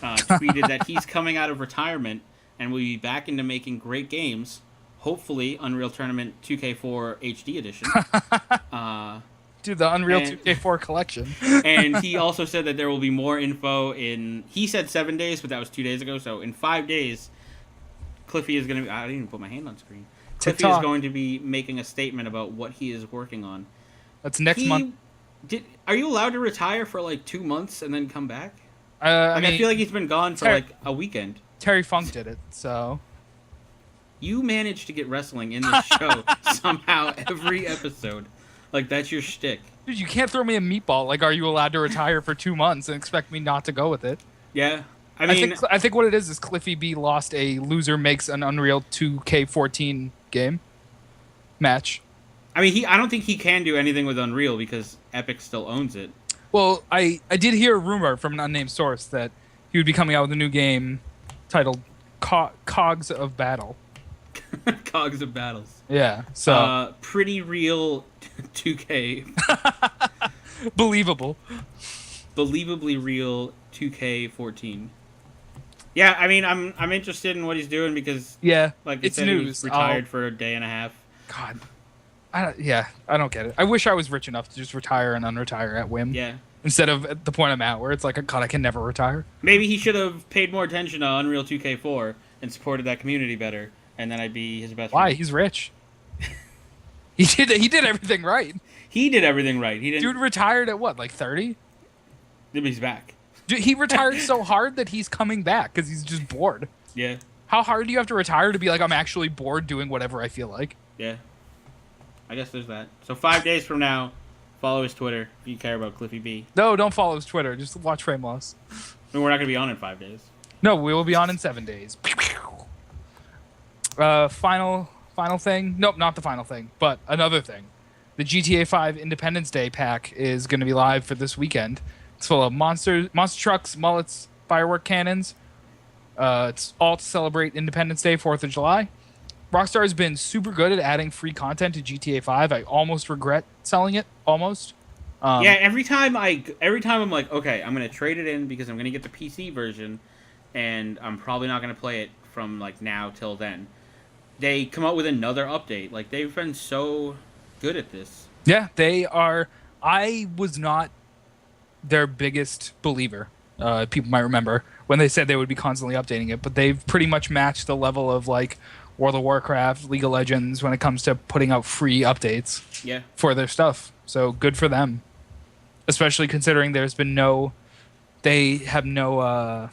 tweeted that he's coming out of retirement and will be back into making great games. Hopefully, Unreal Tournament 2K4 HD Edition. Dude, the Unreal 2K4 collection. And he also said that there will be more info in... He said 7 days, but that was 2 days ago. So in 5 days, Cliffy is going to be... I didn't even put my hand on screen. Cliffy is going to be making a statement about what he is working on. That's next month. Are you allowed to retire for like 2 months and then come back? I mean, I feel like he's been gone for like a weekend. Terry Funk did it, so... You managed to get wrestling in this show somehow every episode. Like, that's your shtick. Dude, you can't throw me a meatball. Like, are you allowed to retire for 2 months and expect me not to go with it? Yeah. I mean... I think what it is Cliffy B lost a loser makes an Unreal 2K14 game match. I mean, I don't think he can do anything with Unreal because Epic still owns it. Well, I did hear a rumor from an unnamed source that he would be coming out with a new game titled Cogs of Battle. Cogs of Battles. Yeah, so... pretty real 2K. Believable. Believably real 2K14. Yeah, I mean, I'm interested in what he's doing because... Yeah, like it's said, news. He was retired for a day and a half. God. I don't get it. I wish I was rich enough to just retire and unretire at whim. Yeah. Instead of at the point I'm at where it's like, God, I can never retire. Maybe he should have paid more attention to Unreal 2K4 and supported that community better, and then I'd be his best friend. Why? He's rich. He did everything right. He did everything right. He didn't... Dude retired at what, like 30? He's back. Dude, he retired so hard that he's coming back because he's just bored. Yeah. How hard do you have to retire to be like, I'm actually bored doing whatever I feel like? Yeah. I guess there's that. So 5 days from now, follow his Twitter if you care about Cliffy B. No, don't follow his Twitter. Just watch Frameloss. I mean, we're not going to be on in 5 days. No, we will be on in 7 days. Final thing. Nope, not the final thing, but another thing. The GTA 5 Independence Day pack is going to be live for this weekend. It's full of monster trucks, mullets, firework cannons. It's all to celebrate Independence Day, 4th of July. Rockstar has been super good at adding free content to GTA 5. I almost regret selling it. Almost. Yeah, every time I'm like, okay, I'm going to trade it in because I'm going to get the PC version, and I'm probably not going to play it from like now till then. They come out with another update. Like, they've been so good at this. Yeah, they are. I was not their biggest believer. People might remember when they said they would be constantly updating it, but they've pretty much matched the level of like World of Warcraft, League of Legends when it comes to putting out free updates Yeah. for their stuff. So good for them. Especially considering they have no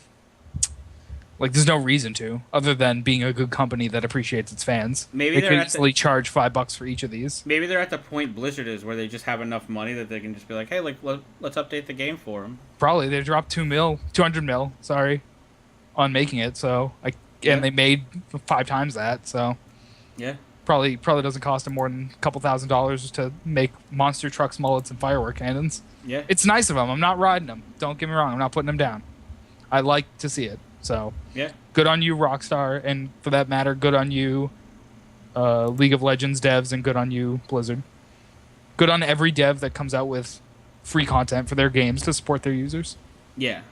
there's no reason to, other than being a good company that appreciates its fans. Maybe they they're could at the- easily charge $5 for each of these. Maybe they're at the point Blizzard is where they just have enough money that they can just be like, hey, let's update the game for them. Probably they dropped 200 mil, on making it. So Yeah. they made 5 times that. So Yeah. probably doesn't cost them more than a couple $1,000s to make monster trucks, mullets, and firework cannons. Yeah. It's nice of them. I'm not riding them. Don't get me wrong. I'm not putting them down. I like to see it. So Yeah. good on you, Rockstar, and for that matter, good on you, League of Legends devs, and good on you, Blizzard. Good on every dev that comes out with free content for their games to support their users. Yeah.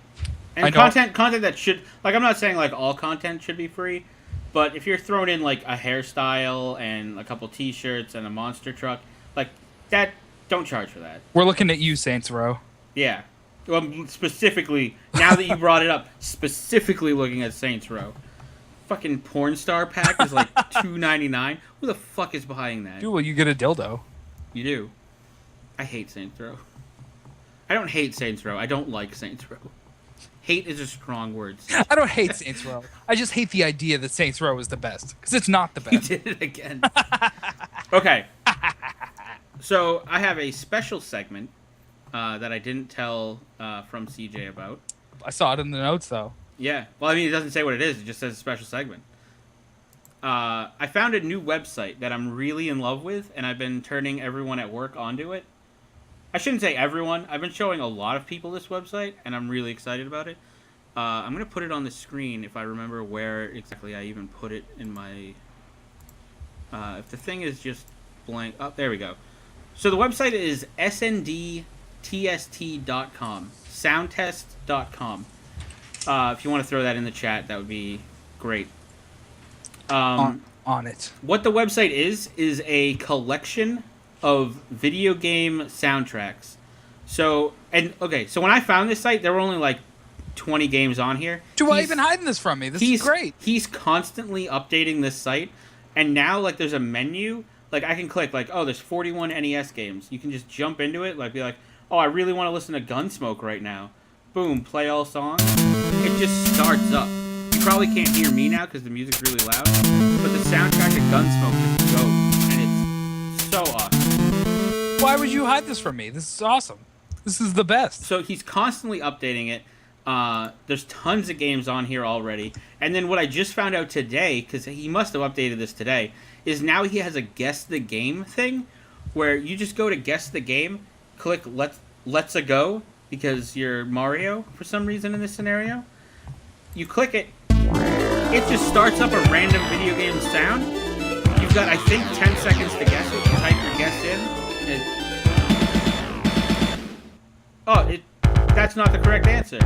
I And know- content that should, like, I'm not saying like all content should be free, but if you're throwing in like a hairstyle and a couple T-shirts and a monster truck, like that, don't charge for that. We're looking at you, Saints Row. Yeah. Well, specifically, now that you brought it up, specifically looking at Saints Row. Fucking porn star pack is like $2.99. Who the fuck is behind that? Dude, well, you get a dildo. You do. I hate Saints Row. I don't hate Saints Row. I don't like Saints Row. Hate is a strong word. I don't hate Saints Row. I just hate the idea that Saints Row is the best, because it's not the He best. did it again. Okay. So I have a special segment that I didn't tell from CJ about. I saw it in the notes, though. Yeah. Well, I mean, it doesn't say what it is. It just says a special segment. I found a new website that I'm really in love with, and I've been turning everyone at work onto it. I shouldn't say everyone. I've been showing a lot of people this website, and I'm really excited about it. I'm going to put it on the screen if I remember where exactly I even put it in my... if the thing is just blank... Oh, there we go. So the website is sndtst.com. Soundtest.com. If you want to throw that in the chat, that would be great. On it. What the website is a collection of video game soundtracks. So when I found this site, there were only like 20 games on here. Why even hiding this from me? This is great. He's constantly updating this site, and now like there's a menu. Like I can click like, oh, there's 41 NES games. You can just jump into it, like be like, oh, I really want to listen to Gunsmoke right now. Boom, play all songs. It just starts up. You probably can't hear me now because the music's really loud, but the soundtrack to Gunsmoke just goes, and it's so awesome. Why would you hide this from me? This is awesome. This is the best. So he's constantly updating it. There's tons of games on here already. And then what I just found out today, because he must have updated this today, is now he has a guess the game thing, where you just go to guess the game, click let's a go, because you're Mario for some reason in this scenario. You click it, it just starts up a random video game sound. You've got, I think, 10 seconds to guess it. You type your guess in. That's not the correct answer.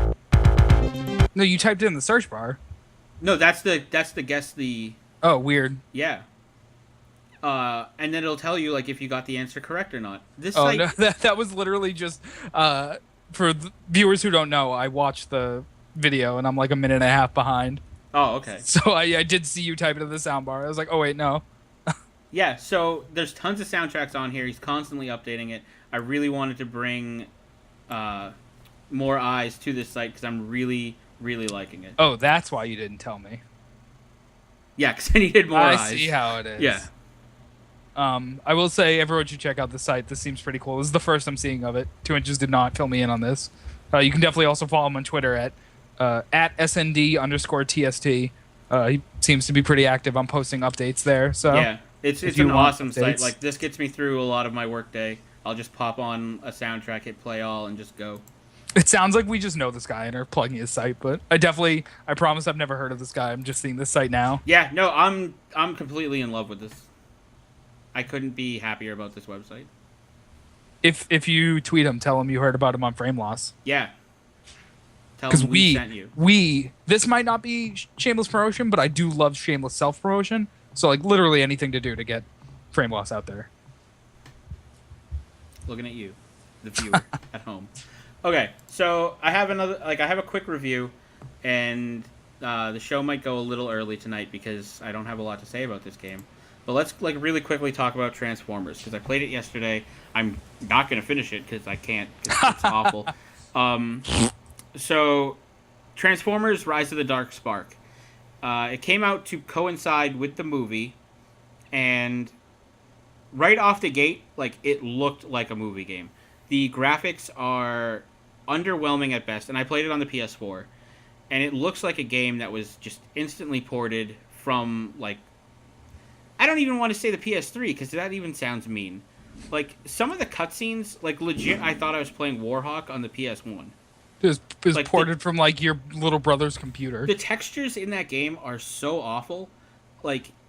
No, you typed it in the search bar. No, that's the guess the... Oh, weird. Yeah. And then it'll tell you like if you got the answer correct or not. This Oh, site, no, that was literally just... for the viewers who don't know, I watched the video, and I'm like a minute and a half behind. Oh, okay. So I did see you type it in the soundbar. I was like, oh, wait, no. Yeah, so there's tons of soundtracks on here. He's constantly updating it. I really wanted to bring more eyes to this site because I'm really, really liking it. Oh, that's why you didn't tell me. Yeah, because I needed more eyes. I see how it is. Yeah. I will say everyone should check out the site. This seems pretty cool. This is the first I'm seeing of it. 2 Inches did not fill me in on this. You can definitely also follow him on Twitter at SND_TST. He seems to be pretty active on posting updates there. So Yeah, it's if an you want awesome site. updates. Like, this gets me through a lot of my workday. I'll just pop on a soundtrack, hit play all, and just go. It sounds like we just know this guy and are plugging his site, but I promise I've never heard of this guy. I'm just seeing this site now. Yeah, no, I'm completely in love with this. I couldn't be happier about this website. If you tweet him, tell him you heard about him on Frameloss. Yeah. Tell Because them we sent you. This might not be shameless promotion, but I do love shameless self-promotion. So, like, literally anything to do to get Frameloss out there. Looking at you, the viewer at home. Okay, so I have a quick review. and the show might go a little early tonight because I don't have a lot to say about this game. But let's really quickly talk about Transformers because I played it yesterday. I'm not gonna finish it because I can't. 'Cause it's awful. So, Transformers: Rise of the Dark Spark. It came out to coincide with the movie, and right off the gate, it looked like a movie game. The graphics are underwhelming at best, and I played it on the PS4, and it looks like a game that was just instantly ported from I don't even want to say the PS3 because that even sounds mean. Some of the cutscenes, legit, I thought I was playing Warhawk on the PS1. It was ported from your little brother's computer. The textures in that game are so awful.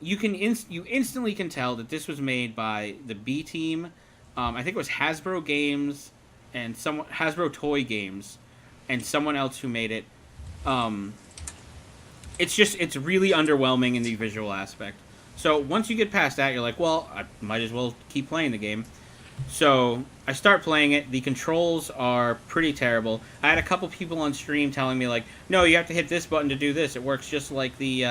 You instantly can tell that this was made by the B team. I think it was Hasbro Games and Hasbro Toy Games and someone else who made it. It's really underwhelming in the visual aspect. So once you get past that, you're like, well, I might as well keep playing the game. So I start playing it. The controls are pretty terrible. I had a couple people on stream telling me no, you have to hit this button to do this. It works just like the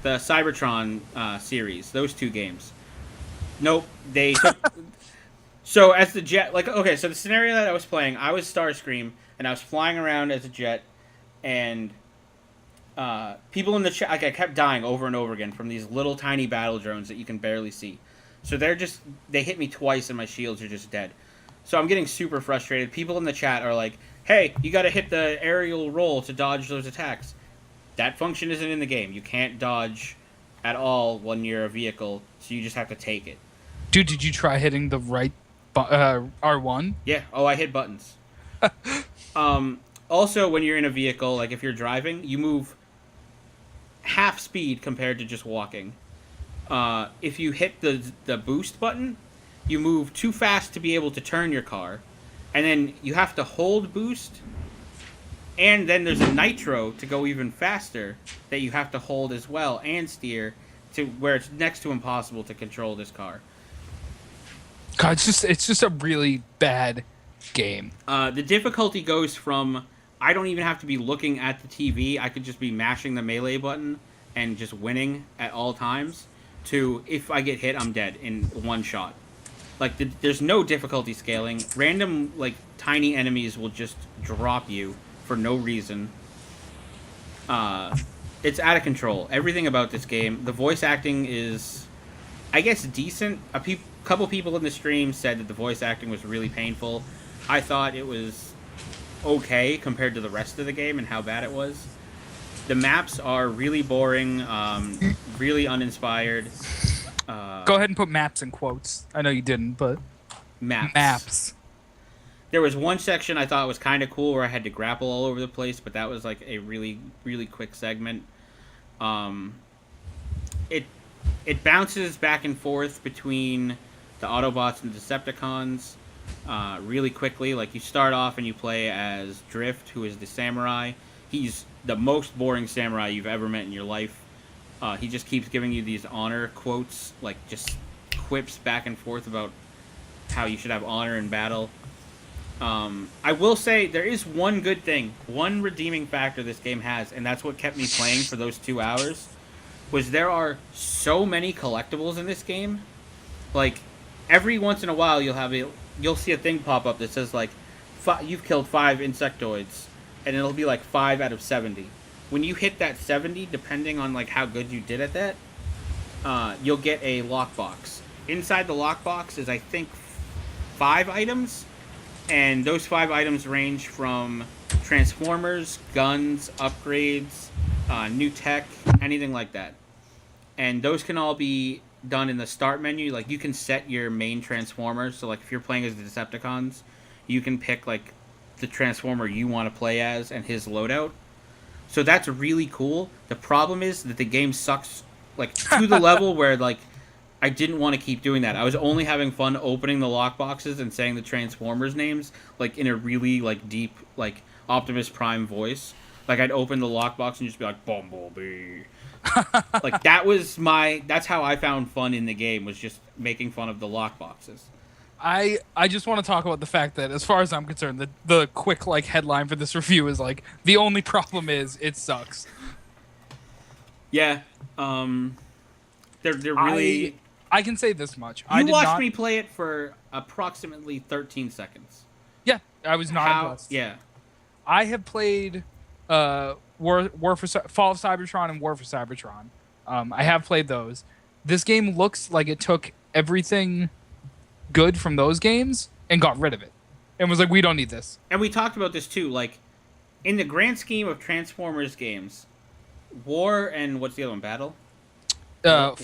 Cybertron series. Those two games. Nope, they took. So as the jet, okay, so the scenario that I was playing, I was Starscream and I was flying around as a jet, and people in the chat, I kept dying over and over again from these little tiny battle drones that you can barely see. So they hit me twice and my shields are just dead. So I'm getting super frustrated. People in the chat are like, hey, you gotta hit the aerial roll to dodge those attacks. That function isn't in the game. You can't dodge at all when you're a vehicle, so you just have to take it. Dude, did you try hitting the right R1? Yeah. Oh, I hit buttons. Also, when you're in a vehicle, if you're driving, you move half speed compared to just walking. If you hit the boost button, you move too fast to be able to turn your car. And then you have to hold boost. And then there's a nitro to go even faster that you have to hold as well and steer to where it's next to impossible to control this car. God, it's just a really bad game. The difficulty goes from I don't even have to be looking at the TV. I could just be mashing the melee button and just winning at all times. To if I get hit, I'm dead in one shot. There's no difficulty scaling. Random tiny enemies will just drop you for no reason. It's out of control. Everything about this game. The voice acting is, I guess, decent. Couple people in the stream said that the voice acting was really painful. I thought it was okay compared to the rest of the game and how bad it was. The maps are really boring, really uninspired. Go ahead and put maps in quotes. I know you didn't, but maps. There was one section I thought was kind of cool where I had to grapple all over the place, but that was a really, really quick segment. It bounces back and forth between the Autobots and Decepticons really quickly. You start off and you play as Drift, who is the samurai. He's the most boring samurai you've ever met in your life. He just keeps giving you these honor quotes, just quips back and forth about how you should have honor in battle. I will say there is one good thing, one redeeming factor this game has, and that's what kept me playing for those 2 hours, was there are so many collectibles in this game. Every once in a while you'll see a thing pop up that says you've killed 5 insectoids, and it'll be 5 out of 70. When you hit that 70, depending on how good you did at that, you'll get a lockbox. Inside the lockbox is I think 5 items, and those 5 items range from Transformers, guns, upgrades, new tech, anything like that. And those can all be done in the start menu. You can set your main Transformers. So if you're playing as the Decepticons, you can pick the Transformer you want to play as and his loadout. So that's really cool. The problem is that the game sucks to the level where I didn't want to keep doing that. I was only having fun opening the lockboxes and saying the Transformers names in a really deep Optimus Prime voice. I'd open the lockbox and just be like, Bumblebee. That's how I found fun in the game, was just making fun of the lockboxes. I just want to talk about the fact that, as far as I'm concerned, the quick like headline for this review is like the only problem is it sucks. Yeah. They're really. I can say this much. You watched me play it for approximately 13 seconds. Yeah, I was not impressed. Yeah. I have played Fall of Cybertron and War for Cybertron. I have played those. This game looks like it took everything good from those games and got rid of it. And was like, we don't need this. And we talked about this too. Like, in the grand scheme of Transformers games, War and what's the other one? Battle? War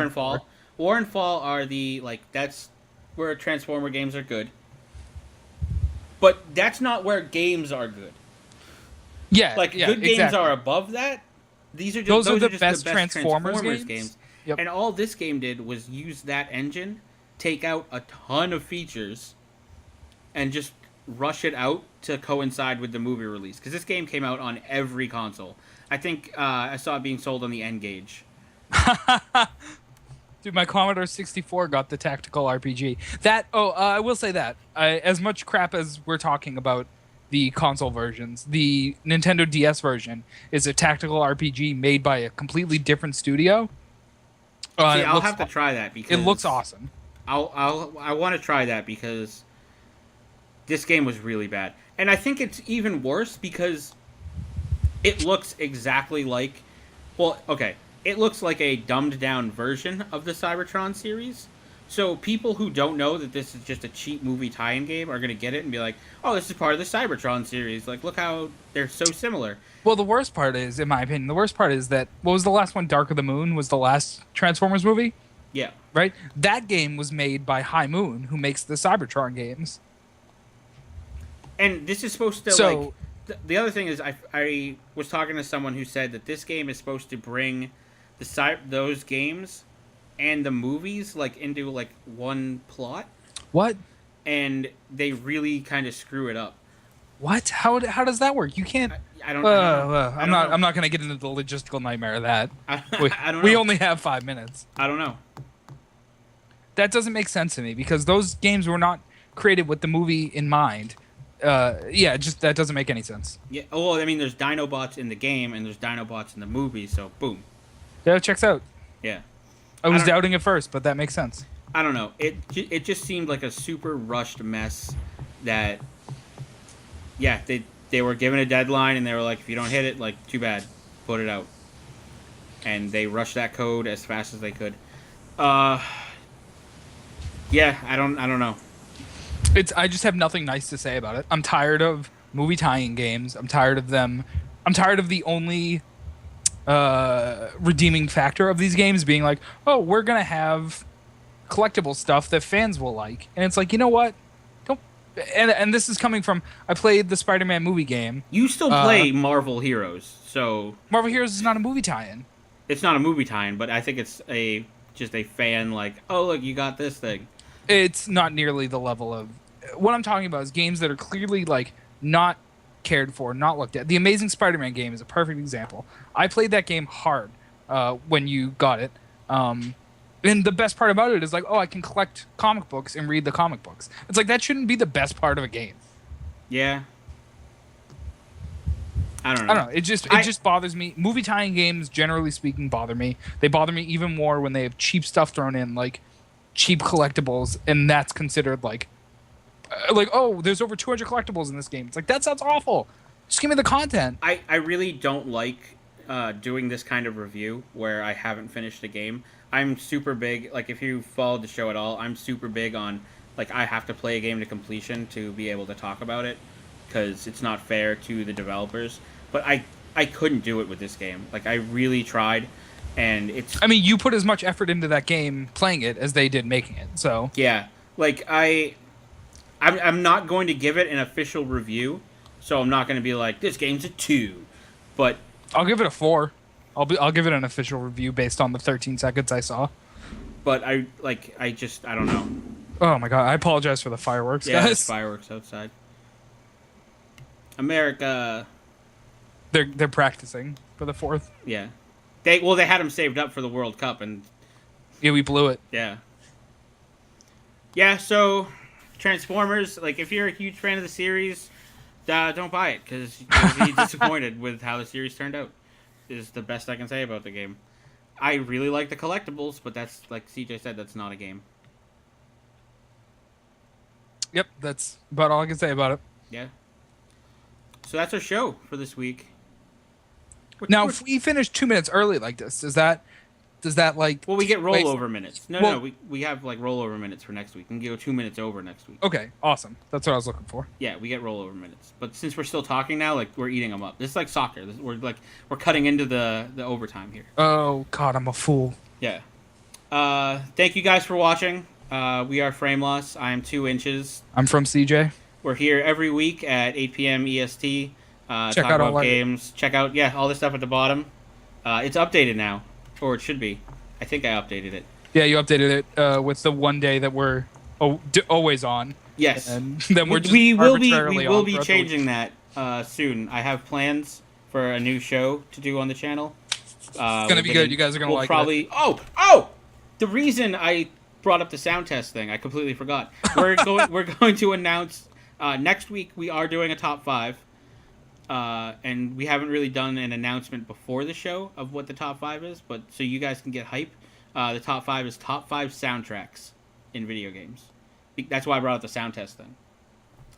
and Fall. War and Fall are that's where Transformer games are good. But that's not where games are good. Yeah, good games are above that. Those are the best Transformers games. Yep. And all this game did was use that engine, take out a ton of features, and just rush it out to coincide with the movie release. Because this game came out on every console. I think I saw it being sold on the N-Gage. Dude, my Commodore 64 got the tactical RPG. I will say that. As much crap as we're talking about the console versions, the Nintendo DS version is a tactical RPG made by a completely different studio. I'll have to try that because it looks awesome. I want to try that because this game was really bad. And I think it's even worse because it looks exactly like... Well, okay. It looks like a dumbed-down version of the Cybertron series. So people who don't know that this is just a cheap movie tie-in game are going to get it and be like, oh, this is part of the Cybertron series. Like, look how they're so similar. Well, the worst part is, in my opinion, that... What was the last one? Dark of the Moon was the last Transformers movie? Yeah. Right? That game was made by High Moon, who makes the Cybertron games. And this is supposed to, the other thing is, I was talking to someone who said that this game is supposed to bring those games and the movies, into, one plot. What? And they really kind of screw it up. What? How does that work? You can't... I don't know. I'm not going to get into the logistical nightmare of that. I don't know. We only have 5 minutes. I don't know. That doesn't make sense to me because those games were not created with the movie in mind. That doesn't make any sense. Yeah. Well, I mean, there's Dinobots in the game and there's Dinobots in the movie, so boom. Yeah, it checks out. Yeah. I was doubting at first, but that makes sense. I don't know. It just seemed like a super rushed mess that... Yeah, they were given a deadline and they were like, if you don't hit it, too bad. Put it out. And they rushed that code as fast as they could. Yeah, I don't know. I just have nothing nice to say about it. I'm tired of movie tie-in games. I'm tired of them. I'm tired of the only redeeming factor of these games being like, oh, we're going to have collectible stuff that fans will like. And it's like, you know what? Don't. And this is coming from, I played the Spider-Man movie game. You still play Marvel Heroes, so... Marvel Heroes is not a movie tie-in. It's not a movie tie-in, but I think it's just a fan oh, look, you got this thing. It's not nearly the level of... What I'm talking about is games that are clearly, not cared for, not looked at. The Amazing Spider-Man game is a perfect example. I played that game hard when you got it. And the best part about it is, I can collect comic books and read the comic books. It's that shouldn't be the best part of a game. Yeah. I don't know. It just bothers me. Movie tie-in games, generally speaking, bother me. They bother me even more when they have cheap stuff thrown in, cheap collectibles, and that's considered oh, there's over 200 collectibles in this game. It's that sounds awful. Just give me the content. I really don't like doing this kind of review where I haven't finished a game. I'm super big, if you followed the show at all, I'm super big on, I have to play a game to completion to be able to talk about it, because it's not fair to the developers. But I couldn't do it with this game. I really tried, and it's... I mean, you put as much effort into that game playing it as they did making it, so... Yeah. I'm not going to give it an official review, so I'm not going to be this game's a 2. But... I'll give it a 4. I'll give it an official review based on the 13 seconds I saw. But I don't know. Oh my god, I apologize for the fireworks, yeah, guys. There's fireworks outside. America. They're practicing for the 4th. Yeah. They had them saved up for the World Cup, and... Yeah, we blew it. Yeah. Yeah, so Transformers, like, if you're a huge fan of the series, don't buy it, because you'll be disappointed with how the series turned out, is the best I can say about the game. I really like the collectibles, but that's, like CJ said, that's not a game. Yep, that's about all I can say about it. Yeah. So that's our show for this week. Now, if we finish 2 minutes early like this, does that like? Well, we get wait- rollover minutes. No, we have, like, rollover minutes for next week. We can go 2 minutes over next week. Okay, awesome. That's what I was looking for. Yeah, we get rollover minutes. But since we're still talking now, like, we're eating them up. This is like soccer. We're cutting into the overtime here. Oh God, I'm a fool. Yeah. Thank you guys for watching. We are Frameloss. I am 2 inches. I'm from CJ. We're here every week at 8 p.m. EST. Check talk out all about our- games. Check out, all this stuff at the bottom. It's updated now. Or it should be. I think I updated it. Yeah, you updated it with the one day that we're always on. Yes. And then we're just we will arbitrarily be on throughout the changing week. that soon. I have plans for a new show to do on the channel. It's gonna be good. You guys are gonna like probably. it. Oh! The reason I brought up the sound test thing, I completely forgot. We're going to announce next week. We are doing a top 5, and we haven't really done an announcement before the show of what the top 5 is. But so you guys can get hype. The top 5 is top 5 soundtracks in video games. That's why I brought up the sound test thing.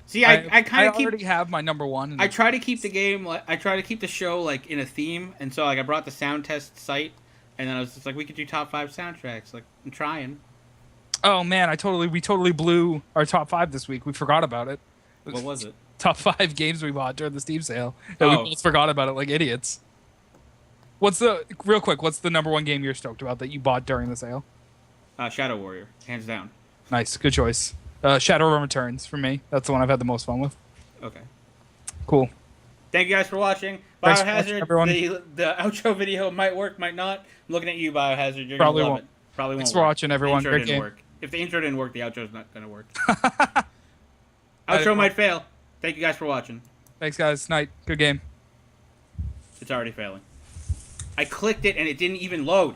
See, I kind of already have my number one. And I try to keep the game. I try to keep the show like in a theme, and so like I brought the sound test site, and then I was just like, we could do top 5 soundtracks. Like I'm trying. Oh man, we totally blew our top 5 this week. We forgot about it. What was it? Top 5 games we bought during the Steam sale. And we both forgot about it like idiots. What's the number 1 game you're stoked about that you bought during the sale? Shadow Warrior, hands down. Nice, good choice. Shadowrun Returns for me. That's the one I've had the most fun with. Okay. Cool. Thank you guys for watching. Thanks for watching, Biohazard, everyone. the outro video might work, might not. I'm looking at you, Biohazard. You're Probably gonna love won't. it. Probably won't. Thanks for work. watching, everyone. The intro Great didn't game. work. If the intro didn't work, the outro's not gonna work. I Outro didn't might work. fail. Thank you guys for watching. Thanks, guys. Night. Good game. It's already failing. I clicked it and it didn't even load.